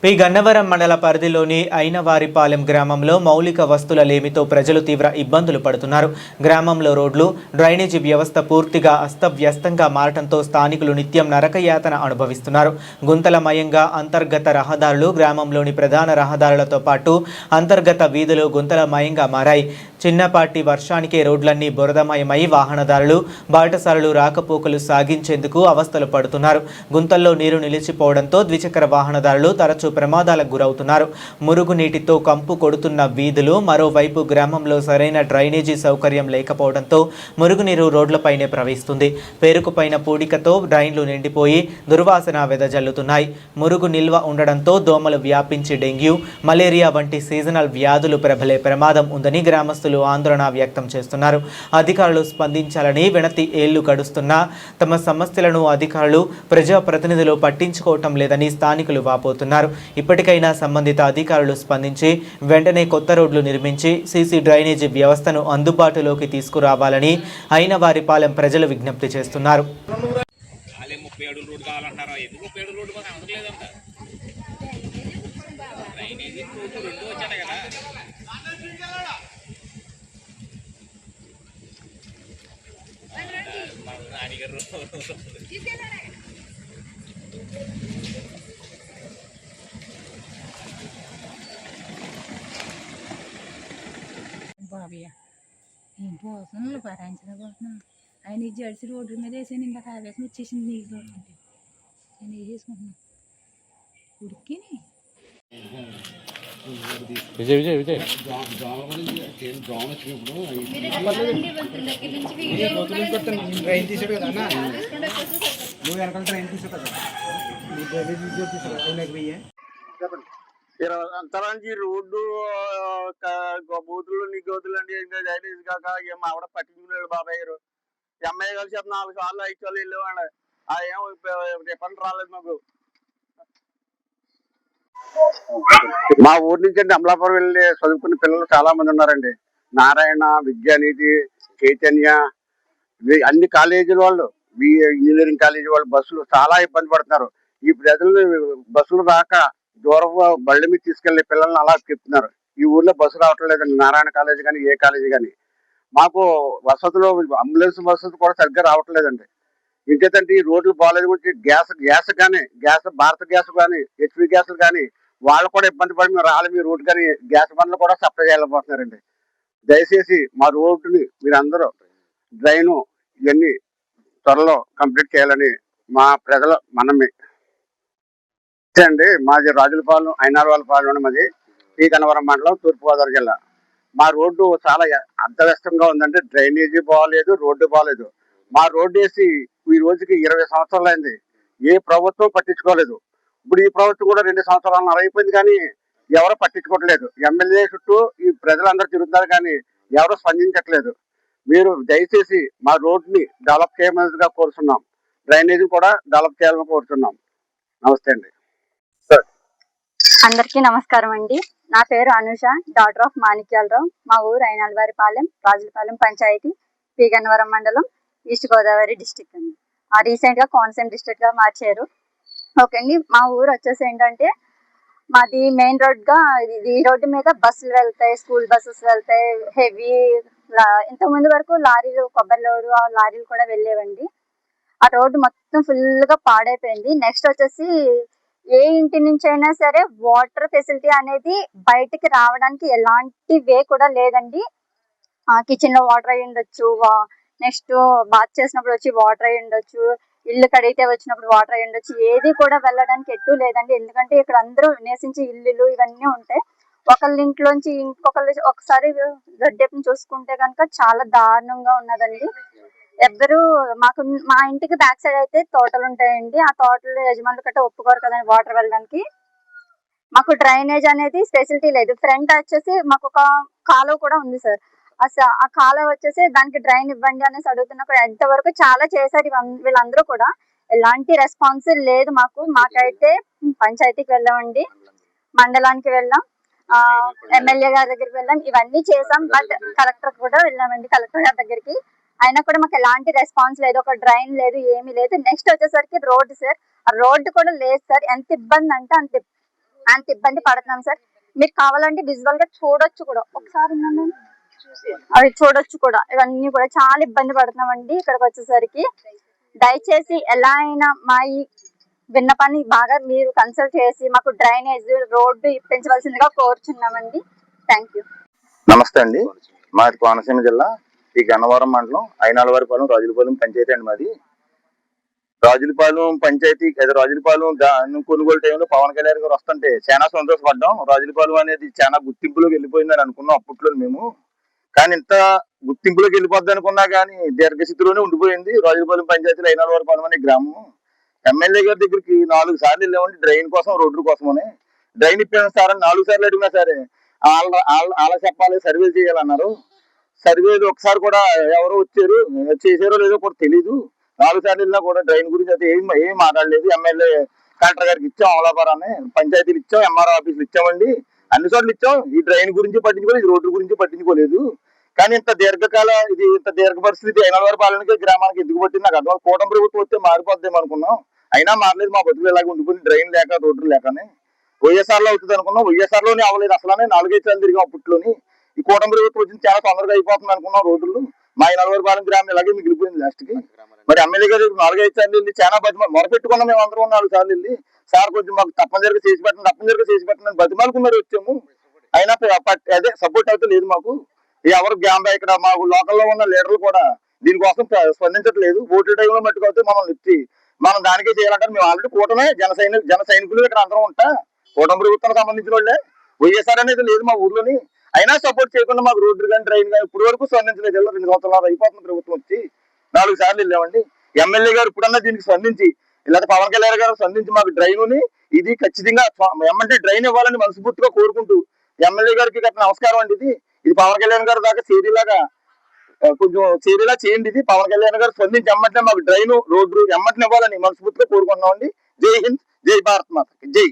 P Gannavaram మండల పరిధిలోని అయినవారిపాలెం గ్రామంలో మౌలిక వస్తువుల లేమితో ప్రజలు తీవ్ర ఇబ్బందులు పడుతున్నారు. గ్రామంలో రోడ్లు, డ్రైనేజీ వ్యవస్థ పూర్తిగా అస్తవ్యస్తంగా మారటంతో స్థానికులు నిత్యం నరకయాతన అనుభవిస్తున్నారు. గుంతలమయంగా అంతర్గత రహదారులు, గ్రామంలోని ప్రధాన రహదారులతో పాటు అంతర్గత వీధులు గుంతలమయంగా మారాయి. చిన్నపాటి వర్షానికే రోడ్లన్నీ బురదమయమై వాహనదారులు, బాటసారులు రాకపోకలు సాగించేందుకు అవస్థలు పడుతున్నారు. గుంతల్లో నీరు నిలిచిపోవడంతో ద్విచక్ర వాహనదారులు తరచూ ప్రమాదాలకు గురవుతున్నారు. మురుగునీటితో కంపు కొడుతున్న వీధులు, మరోవైపు గ్రామంలో సరైన డ్రైనేజీ సౌకర్యం లేకపోవడంతో మురుగునీరు రోడ్లపైనే ప్రవహిస్తుంది. పేరుకుపైన పూడికతో డ్రైన్లు నిండిపోయి దుర్వాసన వెదజల్లుతున్నాయి. మురుగు నిల్వ ఉండడంతో దోమలు వ్యాపించి డెంగ్యూ, మలేరియా వంటి సీజనల్ వ్యాధులు ప్రబలే ప్రమాదం ఉందని గ్రామస్తులు ఆందోళన వ్యక్తం చేస్తున్నారు. అధికారులు స్పందించాలని వినతి ఏళ్లు గడుస్తున్నా తమ సమస్యలను అధికారులు, ప్రజాప్రతినిధులు పట్టించుకోవటం లేదని స్థానికులు వాపోతున్నారు. ఇప్పటికైనా సంబంధిత అధికారులు స్పందించి వెంటనే కొత్త రోడ్లు నిర్మించి సీసీ డ్రైనేజీ వ్యవస్థను అందుబాటులోకి తీసుకురావాలని అయినవారిపాలెం ప్రజలు విజ్ఞప్తి చేస్తున్నారు. బాబయ్య ఏంటి పోతున్నాను భరాయించలేకపోతున్నా. ఆయన ఈ జడిసి రోడ్డు మీద వేసాను, ఇందాక ఆవేశం వచ్చేసింది నీళ్ళు చూస్తుంటే. నేను వేసేసుకుంటున్నాను ఉడికి విజయ్ విజయ్ విజయ్ ట్రైన్ తీసాడు కదా అన్న, నువ్వు వెనకాల ట్రైన్ తీసావు కదా, అంతరానికి రోడ్డు బూతులు నీ గోతులు అండి డ్రైనేజ్ కాక ఏం ఆవిడ పట్టించుకున్నాడు బాబాయ్ గారు. అమ్మాయి కలిసి 4 సార్లు 5 సార్లు వెళ్ళేవాడు. ఏం రిఫండ్ రాలేదు మాకు. మా ఊరి నుంచి అంటే అమలాపురం వెళ్ళి చదువుకునే పిల్లలు చాలా మంది ఉన్నారండి. నారాయణ, విద్యానిధి, చైతన్య, అన్ని కాలేజీల వాళ్ళు, ఇంజనీరింగ్ కాలేజీ వాళ్ళు బస్సులు చాలా ఇబ్బంది పడుతున్నారు. ఈ ప్రజలు బస్సులు రాక దూరం బళ్ళ మీద తీసుకెళ్లే పిల్లల్ని అలా చెప్తున్నారు. ఈ ఊర్లో బస్సు రావటం లేదండి, నారాయణ కాలేజీ కానీ ఏ కాలేజీ కానీ. మాకు వసతులు, అంబులెన్స్ వసతులు కూడా సరిగ్గా రావటం లేదండి. ఇంకేంటంటే ఈ రోడ్లు బాగాలేదు గురించి గ్యాస్ భారత గ్యాస్ కానీ, హెచ్పి గ్యాస్లు కానీ వాళ్ళు కూడా ఇబ్బంది పడి మీరు రాలి మీ రోడ్డు కానీ గ్యాస్ బండ్లు కూడా సప్లై చేయలేకపోతున్నారండి. దయచేసి మా రోడ్డుని మీరందరూ డ్రైను ఇవన్నీ త్వరలో కంప్లీట్ చేయాలని మా ప్రజల మనమే అండి. మాది రాజులపాలెం, అయినారవారిపాలెం, మాది పి గన్నవరం మండలం, తూర్పుగోదావరి జిల్లా. మా రోడ్డు చాలా అర్థవ్యస్తంగా ఉందండి. డ్రైనేజీ బాగాలేదు, రోడ్డు బాగాలేదు. మా రోడ్డు వేసి ఈ రోజుకి 20 సంవత్సరాలు అయింది. ఏ ప్రభుత్వం పట్టించుకోలేదు. ఇప్పుడు ఈ ప్రభుత్వం కూడా 2 సంవత్సరాలు అయిపోయింది కానీ ఎవరు పట్టించుకోవట్లేదు. ఎమ్మెల్యే చుట్టూ ఈ ప్రజలందరూ తిరుగుతున్నారు కానీ ఎవరు స్పందించట్లేదు. మీరు దయచేసి మా రోడ్ని డెవలప్ చేయమనిగా కోరుతున్నాం. డ్రైనేజీ కూడా డెవలప్ చేయాలని కోరుతున్నాం. నమస్తే అండి. అందరికీ నమస్కారం అండి. నా పేరు అనుష, డాటర్ ఆఫ్ మాణిక్యాలరావు. మా ఊరు అయినాల్వారిపాలెం, రాజులపాలెం పంచాయతీ, పి గన్నవరం మండలం, ఈస్ట్ గోదావరి డిస్టిక్ అండి. రీసెంట్ గా కోనసీమ డిస్ట్రిక్ట్ గా మార్చారు. ఓకే అండి. మా ఊరు వచ్చేసి ఏంటంటే మాది మెయిన్ రోడ్ గా, ఈ రోడ్డు మీద బస్సులు వెళ్తాయి, స్కూల్ బస్సెస్ వెళ్తాయి, హెవీ. ఇంతకుముందు వరకు లారీలు, కొబ్బరి లోడు ఆ లారీలు కూడా వెళ్ళేవండి. ఆ రోడ్డు మొత్తం ఫుల్ గా పాడైపోయింది. నెక్స్ట్ వచ్చేసి ఏ ఇంటి నుంచి అయినా సరే వాటర్ ఫెసిలిటీ అనేది బయటికి రావడానికి ఎలాంటి వే కూడా లేదండి. కిచెన్ లో వాటర్ అయి ఉండొచ్చు, నెక్స్ట్ బాత్ చేసినప్పుడు వచ్చి వాటర్ అయి ఉండొచ్చు, ఇల్లు కడిగితే వచ్చినప్పుడు వాటర్ అయి ఉండొచ్చు. ఏది కూడా వెళ్ళడానికి ఎటు లేదండి. ఎందుకంటే ఇక్కడ అందరూ నివసించే ఇల్లులు ఇవన్నీ ఉంటాయి. ఒకళ్ళ ఇంట్లోంచి ఇంకొకళ్ళు ఒకసారి గడ్డెప్పుని చూసుకుంటే కనుక చాలా దారుణంగా ఉన్నదండి. మా ఇంటికి బ్యాక్ సైడ్ అయితే తోటలు ఉంటాయండి. ఆ తోటలు యజమానులు కట్ట ఒప్పుకోరు కదండి వాటర్ వెళ్ళడానికి. మాకు డ్రైనేజ్ అనేది ఫెసిలిటీ లేదు. ఫ్రంట్ వచ్చేసి మాకు ఒక కాలువ కూడా ఉంది సార్. ఆ కాలువ వచ్చేసి దానికి డ్రైన్ ఇవ్వండి అనేసి అడుగుతున్నా కూడా ఎంతవరకు చాలా చేశారు వీళ్ళందరూ కూడా. ఎలాంటి రెస్పాన్స్ లేదు మాకైతే. పంచాయతీకి వెళ్ళామండి, మండలానికి వెళ్ళాం, ఎమ్మెల్యే గారి దగ్గరికి వెళ్ళాం, ఇవన్నీ చేసాం. బట్ కలెక్టర్ కూడా వెళ్ళామండి, కలెక్టర్ గారి దగ్గరికి. అయినా కూడా మాకు ఎలాంటి రెస్పాన్స్ లేదు. ఒక డ్రైన్ లేదు, ఏమీ లేదు. నెక్స్ట్ వచ్చేసరికి రోడ్డు సార్, ఆ రోడ్డు కూడా లేదు సార్. ఎంత ఇబ్బంది అంటే అంత ఇబ్బంది పడుతున్నాం సార్. మీరు కావాలంటే విజువల్ గా చూడొచ్చు కూడా, ఒకసారి ఉన్నాను అవి చూడొచ్చు కూడా. ఇవన్నీ కూడా చాలా ఇబ్బంది పడుతున్నామండి ఇక్కడికి వచ్చేసరికి. దయచేసి ఎలా అయినా మా ఈ విన్నపాన్ని బాగా మీరు కన్సల్ట్ చేసి మాకు డ్రైనేజ్ రోడ్డు ఇప్పించవలసిందిగా కోరుచున్నామండి. Thank you. నమస్తే అండి. మాది కోనసీమ జిల్లా ఈ గన్నవరం మండలం అయినాలవారిపాలెం రాజులపాలెం పంచాయతీ అండి మాది. రాజులపాలెం పంచాయతీ అది రాజులపాలెం కొనుగోలు టైంలో పవన్ కళ్యాణ్ గారు వస్తుంటే చాలా సంతోషపడ్డాం. రాజులపాలెం అనేది చాలా గుర్తింపులోకి వెళ్ళిపోయిందని అనుకున్నాం అప్పట్లో మేము. కానీ ఇంత గుర్తింపులోకి వెళ్ళిపోద్ది అనుకున్నా కానీ దీర్ఘస్థితిలోనే ఉండిపోయింది రాజులపాలెం పంచాయతీలో అయినాలవారిపాలెం అనే గ్రామం. ఎమ్మెల్యే గారి దగ్గరికి 4 సార్లు వెళ్ళామండి డ్రైన్ కోసం, రోడ్డు కోసమని. డ్రైన్ ఇప్పించారని 4 సార్లు అడిగినా సరే అలా చెప్పాలి, సర్వేలు చేయాలన్నారు. సర్వేలు ఒకసారి కూడా ఎవరో వచ్చారు, చేసారో లేదో కూడా తెలీదు. 4 సార్లు వెళ్ళినా కూడా డ్రైన్ గురించి అయితే ఏం మాట్లాడలేదు. ఎమ్మెల్యే కలెక్టర్ గారికి ఇచ్చాం, అమలాపురాన్ని పంచాయతీలు ఇచ్చాం, ఎంఆర్ఓ ఆఫీసులు ఇచ్చామండి, అన్ని చోట్ల ఇచ్చాం. ఈ డ్రైన్ గురించి పట్టించుకోలేదు, ఈ రోడ్డు గురించి పట్టించుకోలేదు. కానీ ఇంత దీర్ఘ పరిస్థితి అయినాలవారిపాలెంకి గ్రామానికి ఎందుకు పట్టింది నాకు అర్థం. కూటమి ప్రభుత్వం వస్తే మారిపోద్దాం అనుకున్నాం, అయినా మారలేదు. మా బతుకులు ఇలాగ ఉండిపోయింది, డ్రైన్ లేక రోడ్లు లేకనే. వైఎస్ఆర్ లో అవుతుంది అనుకున్నాం, వైఎస్ఆర్ లోనే అవ్వలేదు. అసలు 4 సార్లు తిరిగాం అప్పట్లోని. ఈ కూటమి ప్రభుత్వం వచ్చింది చాలా తొందరగా అయిపోతుంది అనుకున్నాం రోడ్లు. మా అయినాలవారిపాలెం గ్రామం ఇలాగే మిగిలిపోయింది లాస్ట్ కి. మరి ఎమ్మెల్యే గారు 4-5 సార్లు వెళ్ళి చాలా మొరపెట్టుకున్నాం. మేము అందరం 4 సార్లు వెళ్ళి సార్ కొంచెం మాకు తప్పనిసరిగా చేసి పెట్టండి బతిమాలుకున్నారు వచ్చాము. అయినా అదే సపోర్ట్ అయితే లేదు మాకు. ఎవరు ఇక్కడ మాకు లోకల్లో ఉన్న లీడర్లు కూడా దీనికోసం స్పందించట్లేదు. ఓట్ల టైంలో మట్టుకైతే మనం దానికే చేయాలంటారు. మేము ఆల్రెడీ కూటమే జన సైనికులు ఇక్కడ అందరం ఉంటా, కూటమి ప్రభుత్వానికి సంబంధించిన వాళ్ళే. వైఎస్ఆర్ అనేది లేదు మా ఊర్లోని. అయినా సపోర్ట్ చేయకుండా మాకు రోడ్డు కానీ డ్రైన్ కానీ ఇప్పుడు వరకు స్పందించలేదు. 2 సంవత్సరాలు అయిపోతుంది ప్రభుత్వం వచ్చి. 4 సార్లు వెళ్ళామండి. ఎమ్మెల్యే గారు ఇప్పుడన్నా దీనికి స్పందించి, ఇలాంటి పవన్ కళ్యాణ్ గారు స్పందించి మాకు డ్రైన్ ఇది ఖచ్చితంగా ఏమంటే డ్రైన్ ఇవ్వాలని మనస్ఫూర్తిగా కోరుకుంటూ ఎమ్మెల్యే గారికి గట్రా నమస్కారం అండి. ఇది పవన్ కళ్యాణ్ గారు దాకా కొంచెం చేరేలా చేయండి. ఇది పవన్ కళ్యాణ్ గారు స్పందించి ఎమ్మటనే మాకు డ్రైన్ రోడ్డు ఎమ్మటనే ఇవ్వాలని మనస్ఫూర్తిగా కోరుకుంటున్నాం అండి. జై హింద్, జై భారత్ మాత, జై.